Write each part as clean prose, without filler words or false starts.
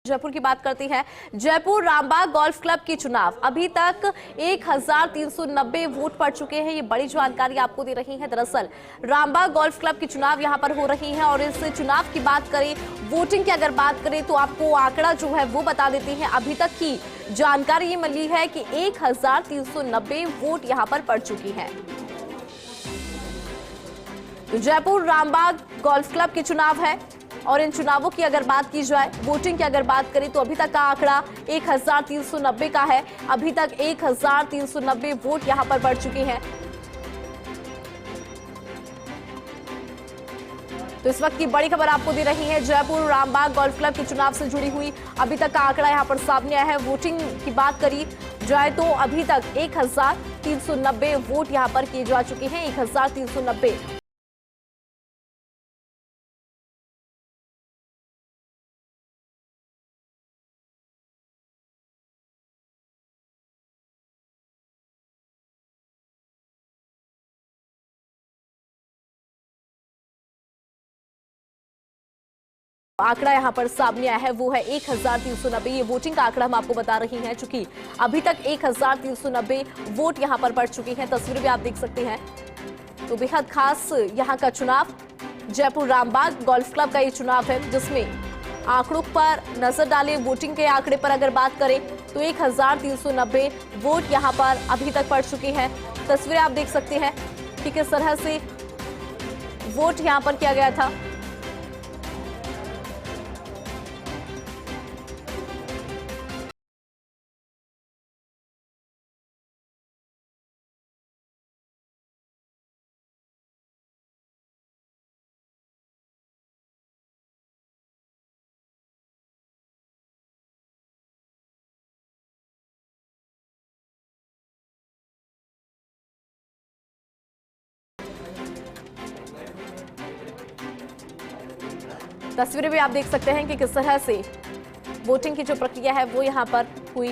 जयपुर की बात करती है। जयपुर रामबाग गोल्फ क्लब की चुनाव अभी तक 1390 वोट पड़ चुके हैं। ये बड़ी जानकारी आपको दे रही है। दरअसल रामबाग गोल्फ क्लब की चुनाव यहां पर हो रही है और इस चुनाव की बात करें, वोटिंग की अगर बात करें तो आपको आंकड़ा जो है वो बता देती है। अभी तक की जानकारी ये मिली है कि 1390 वोट यहां पर पड़ चुकी है। तो जयपुर रामबाग गोल्फ क्लब की चुनाव है और इन चुनावों की अगर बात की जाए, वोटिंग की अगर बात करें तो अभी तक का आंकड़ा 1390 का है। अभी तक 1390 वोट यहां पर पड़ चुके हैं। तो इस वक्त की बड़ी खबर आपको दे रही है। जयपुर रामबाग गोल्फ क्लब के चुनाव से जुड़ी हुई अभी तक का आंकड़ा यहां पर सामने आया है। वोटिंग की बात करी जाए तो अभी तक 1390 वोट यहां पर किए जा चुके हैं। 1390। आंकड़ा यहां पर सामने आया है वो है 1390। ये वोटिंग का आंकड़ा हम आपको बता रही हैं, चूंकि अभी तक 1390 वोट यहां पर पड़ चुकी हैं। तस्वीरें भी आप देख सकते हैं। तो बेहद खास यहां का चुनाव जयपुर रामबाग गोल्फ क्लब का ये चुनाव है, जिसमें आंकड़ों पर नजर डालें। वोटिंग के आंकड़े पर अगर बात करें तो 1390 वोट यहां पर अभी तक पड़ चुके हैं। तस्वीरें आप देख सकते हैं कि किस तरह से वोट यहां पर किया गया था। तस्वीरें भी आप देख सकते हैं कि किस तरह से वोटिंग की जो प्रक्रिया है वो यहां पर हुई।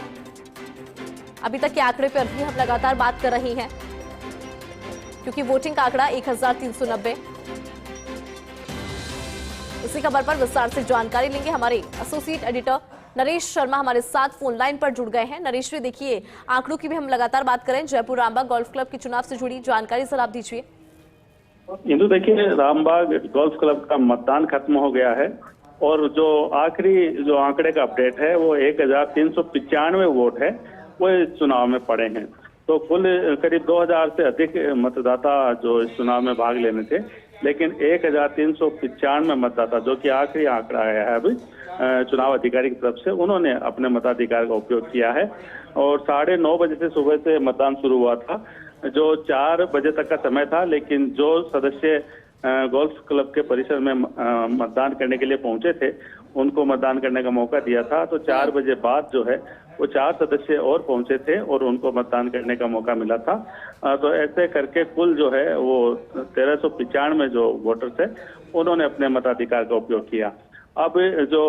अभी तक के आंकड़े पर भी हम लगातार बात कर रहे हैं, क्योंकि वोटिंग का आंकड़ा 1390। इसी खबर पर विस्तार से जानकारी लेंगे। हमारे एसोसिएट एडिटर नरेश शर्मा हमारे साथ फोन लाइन पर जुड़ गए हैं। नरेश जी, देखिए आंकड़ों की भी हम लगातार बात करें। जयपुर रामबाग गोल्फ क्लब के चुनाव से जुड़ी जानकारी सर आप दीजिए। इंदु, देखिए रामबाग गोल्फ क्लब का मतदान खत्म हो गया है और जो आखिरी जो आंकड़े का अपडेट है वो 1395 वोट है वो इस चुनाव में पड़े हैं। तो कुल करीब 2000 से अधिक मतदाता जो इस चुनाव में भाग लेने थे, लेकिन 1395 मतदाता, जो कि आखिरी आंकड़ा आया है अभी चुनाव अधिकारी की तरफ से, उन्होंने अपने मताधिकार का उपयोग किया है। और 9:30 बजे से सुबह से मतदान शुरू हुआ था, जो 4 बजे तक का समय था। लेकिन जो सदस्य गोल्फ क्लब के परिसर में मतदान करने के लिए पहुंचे थे, उनको मतदान करने का मौका दिया था। तो 4 बजे बाद जो है वो 4 सदस्य और पहुंचे थे और उनको मतदान करने का मौका मिला था। तो ऐसे करके कुल जो है वो 1395 जो वोटर्स है उन्होंने अपने मताधिकार का उपयोग किया। अब जो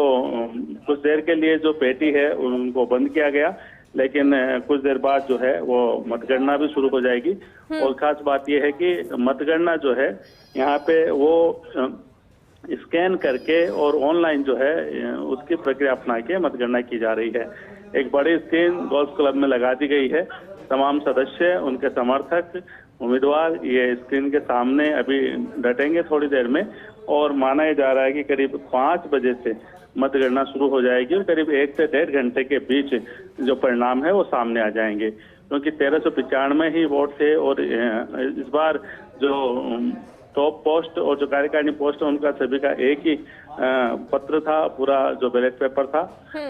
कुछ देर के लिए जो पेटी है उनको बंद किया गया, लेकिन कुछ देर बाद जो है वो मतगणना भी शुरू हो जाएगी। और खास बात यह है कि मतगणना जो है यहाँ पे वो स्कैन करके और ऑनलाइन जो है उसकी प्रक्रिया अपना के मतगणना की जा रही है। एक बड़ी स्क्रीन गोल्फ क्लब में लगा दी गई है। तमाम सदस्य, उनके समर्थक, उम्मीदवार ये स्क्रीन के सामने अभी डटेंगे थोड़ी देर में, और माना जा रहा है कि करीब 5 बजे से मतगणना शुरू हो जाएगी और करीब 1 से 1.5 घंटे के बीच जो परिणाम है वो सामने आ जाएंगे। क्योंकि 1395 ही वोट थे और इस बार जो टॉप पोस्ट और जो कार्यकारिणी पोस्ट है उनका सभी का एक ही पत्र था, पूरा जो बैलेट पेपर था।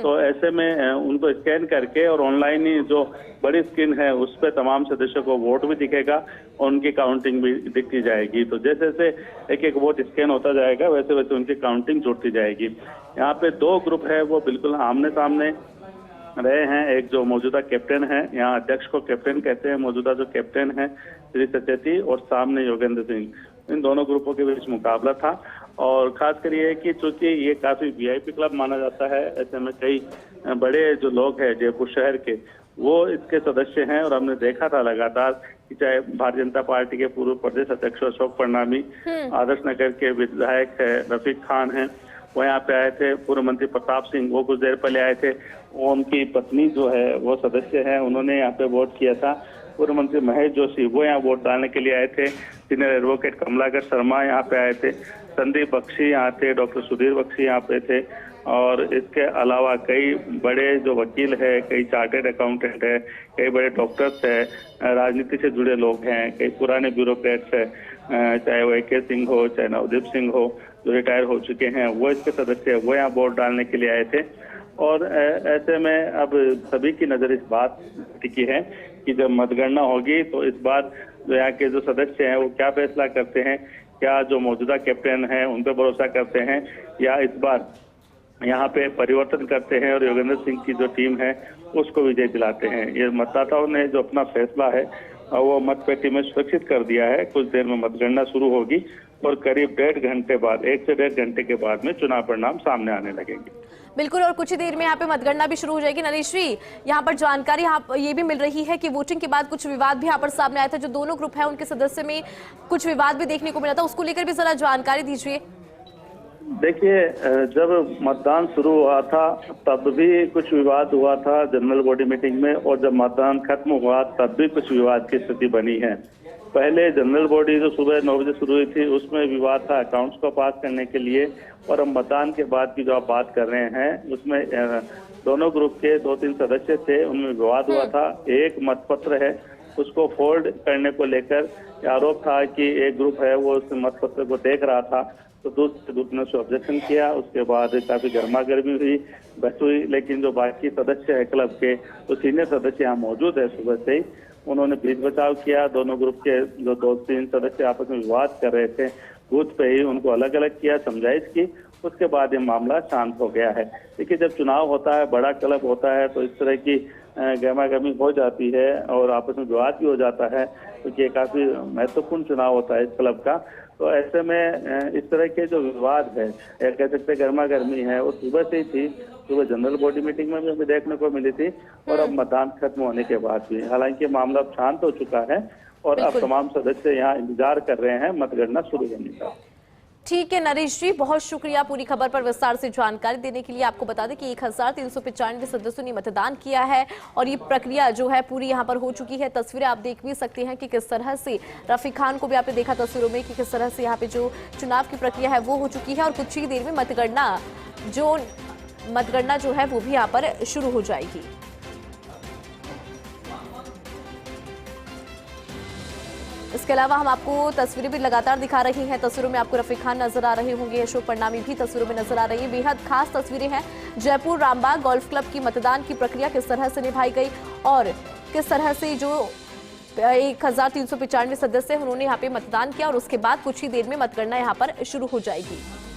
तो ऐसे में उनको स्कैन करके और ऑनलाइन ही जो बड़ी स्क्रीन है उस पर तमाम सदस्यों को वोट भी दिखेगा और उनकी काउंटिंग भी दिखती जाएगी। तो जैसे जैसे एक एक वोट स्कैन होता जाएगा वैसे वैसे उनकी काउंटिंग जुड़ती जाएगी। यहाँ पे 2 ग्रुप है वो बिल्कुल आमने सामने रहे हैं। एक जो मौजूदा कैप्टन है, यहाँ अध्यक्ष को कैप्टन कहते हैं, मौजूदा जो कैप्टन है श्री सचेती, और सामने योगेंद्र सिंह। इन दोनों ग्रुपों के बीच मुकाबला था। और खासकर ये कि चूंकि ये काफी वीआईपी क्लब माना जाता है, ऐसे में कई बड़े जो लोग हैं जयपुर शहर के वो इसके सदस्य हैं। और हमने देखा था लगातार कि चाहे भारतीय जनता पार्टी के पूर्व प्रदेश अध्यक्ष अशोक परनामी, आदर्श नगर के विधायक है रफीक खान हैं, वो यहाँ पे आए थे। पूर्व मंत्री प्रताप सिंह वो कुछ देर पहले आए थे। वो उनकी पत्नी जो है वो सदस्य है, उन्होंने यहाँ पे वोट किया था। पूर्व मंत्री महेश जोशी वो यहाँ वोट डालने के लिए आए थे। सीनियर एडवोकेट कमलाकर शर्मा यहाँ पे आए थे। संदीप बख्शी यहाँ थे, डॉक्टर सुधीर बख्शी यहाँ पे थे। और इसके अलावा कई बड़े जो वकील है, कई चार्टेड अकाउंटेंट है, कई बड़े डॉक्टर्स है, राजनीति से जुड़े लोग हैं, कई पुराने ब्यूरोक्रेट्स है, चाहे वो AK सिंह हो, चाहे नवदीप सिंह हो जो रिटायर हो चुके हैं, वो इसके सदस्य है, वो यहाँ वोट डालने के लिए आए थे। और ऐसे में अब सभी की नजर इस बात टिकी है कि जब मतगणना होगी तो इस बार जो यहाँ के जो सदस्य हैं वो क्या फैसला करते हैं, क्या जो मौजूदा कैप्टन हैं उन पर भरोसा करते हैं या इस बार यहाँ पे परिवर्तन करते हैं और योगेंद्र सिंह की जो टीम है उसको विजय दिलाते हैं। ये मतदाताओं ने जो अपना फैसला है वो मतपेटी में सुरक्षित कर दिया है। कुछ देर में मतगणना शुरू होगी और करीब 1.5 घंटे बाद, 1 से 1.5 घंटे के बाद में चुनाव परिणाम सामने आने लगेंगे। बिल्कुल, और कुछ ही देर में यहाँ पे मतगणना भी शुरू हो जाएगी। नरेश जी, यहाँ पर जानकारी ये भी मिल रही है कि वोटिंग के बाद कुछ विवाद भी यहाँ पर सामने आया था। जो दोनों ग्रुप है उनके सदस्य में कुछ विवाद भी देखने को मिला था, उसको लेकर भी जरा जानकारी दीजिए। देखिए, जब मतदान शुरू हुआ था तब भी कुछ विवाद हुआ था जनरल बॉडी मीटिंग में, और जब मतदान खत्म हुआ तब भी कुछ विवाद की स्थिति बनी है। पहले जनरल बॉडी जो सुबह 9 बजे शुरू हुई थी उसमें विवाद था अकाउंट्स को पास करने के लिए, और अब मतदान के बाद की जो आप बात कर रहे हैं उसमें दोनों ग्रुप के 2-3 सदस्य थे, उनमें विवाद हुआ था। एक मतपत्र है उसको फोल्ड करने को लेकर आरोप था कि एक ग्रुप है वो उस मतपत्र को देख रहा था, तो दूसरे ग्रुप ने उसको ऑब्जेक्शन किया। उसके बाद काफी गर्मा गर्मी हुई, बहस हुई, लेकिन जो बाकी सदस्य है क्लब के, तो सीनियर सदस्य यहाँ मौजूद है सुबह से ही, उन्होंने बीच बचाव किया। दोनों ग्रुप के जो 2-3 सदस्य आपस में विवाद कर रहे थे, बूथ पे ही उनको अलग अलग किया, समझाइश की। उसके बाद ये मामला शांत हो गया है। देखिए, जब चुनाव होता है, बड़ा क्लब होता है, तो इस तरह की गहमा-गहमी हो जाती है और आपस में विवाद भी हो जाता है, क्योंकि ये काफी महत्वपूर्ण चुनाव होता है इस क्लब का। तो ऐसे में इस तरह के जो विवाद है या कह सकते गर्मा गर्मी है वो सुबह से ही थी। सुबह जनरल बॉडी मीटिंग में भी हमें देखने को मिली थी और अब मतदान खत्म होने के बाद भी। हालांकि मामला अब शांत हो चुका है और अब तमाम सदस्य यहाँ इंतजार कर रहे हैं मतगणना शुरू होने का। ठीक है नरेश जी, बहुत शुक्रिया पूरी खबर पर विस्तार से जानकारी देने के लिए। आपको बता दें कि 1395 सदस्यों ने मतदान किया है और ये प्रक्रिया जो है पूरी यहाँ पर हो चुकी है। तस्वीरें आप देख भी सकते हैं कि किस तरह से रफीक खान को भी आपने देखा तस्वीरों में कि किस तरह से यहाँ पे जो चुनाव की प्रक्रिया है वो हो चुकी है और कुछ ही देर में मतगणना जो है वो भी यहाँ पर शुरू हो जाएगी। इसके अलावा हम आपको तस्वीरें भी लगातार दिखा रही हैं। तस्वीरों में आपको रफीक खान नजर आ रहे होंगे, अशोक परनामी भी तस्वीरों में नजर आ रही है। बेहद खास तस्वीरें हैं। जयपुर रामबाग गोल्फ क्लब की मतदान की प्रक्रिया किस तरह से निभाई गई और किस तरह से जो 1395 सदस्य उन्होंने यहाँ पे मतदान किया और उसके बाद कुछ ही देर में मतगणना यहाँ पर शुरू हो जाएगी।